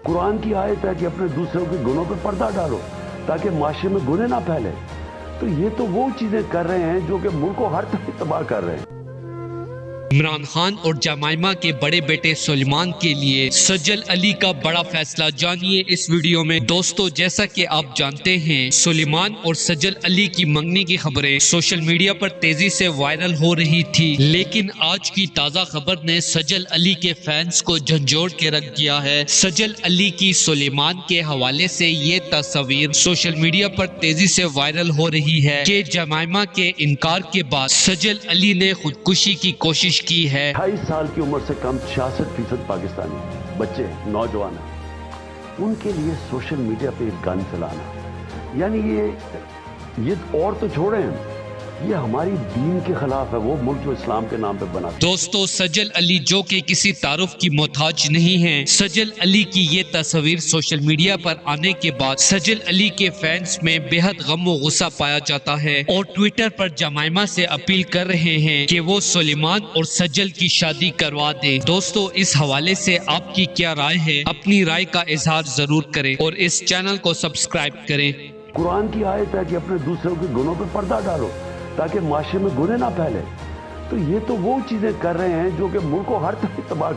कुरान की आयत है कि अपने दूसरों के गुनों पे पर्दा डालो ताकि माशरे में गुनाह ना फैले। तो ये तो वो चीजें कर रहे हैं जो कि मुल्क को हर तरह तबाह कर रहे हैं। इमरान खान और जमाइमा के बड़े बेटे सुलेमान के लिए सजल अली का बड़ा फैसला, जानिए इस वीडियो में। दोस्तों, जैसा कि आप जानते हैं, सुलेमान और सजल अली की मंगनी की खबरें सोशल मीडिया पर तेजी से वायरल हो रही थी, लेकिन आज की ताजा खबर ने सजल अली के फैंस को झंझोड़ के रख दिया है। सजल अली की सुलेमान के हवाले से ये तस्वीर सोशल मीडिया पर तेजी से वायरल हो रही है कि जमाइमा के इनकार के बाद सजल अली ने खुदकुशी की कोशिश की है। 28 साल की उम्र से कम 66% पाकिस्तानी बच्चे नौजवान हैं, उनके लिए सोशल मीडिया पे एक गन चलाना, यानी ये और तो छोड़ें, ये हमारी दीन के खिलाफ है, वो मुल्क जो इस्लाम के नाम पे बना। दोस्तों, सजल अली जो कि किसी तारुफ की मोहताज नहीं है, सजल अली की ये तस्वीर सोशल मीडिया पर आने के बाद सजल अली के फैंस में बेहद गम और गुस्सा पाया जाता है और ट्विटर पर जमाइमा से अपील कर रहे हैं कि वो सुलेमान और सजल की शादी करवा दे। दोस्तों, इस हवाले से आपकी क्या राय है? अपनी राय का इजहार जरूर करें और इस चैनल को सब्सक्राइब करें। कुरान की आयत है कि अपने दूसरों के गुनों पे पर्दा डालो ताकि माशरे में गुनाह ना फैले। तो ये तो वो चीजें कर रहे हैं जो कि मुल्क को हर तरह तबाह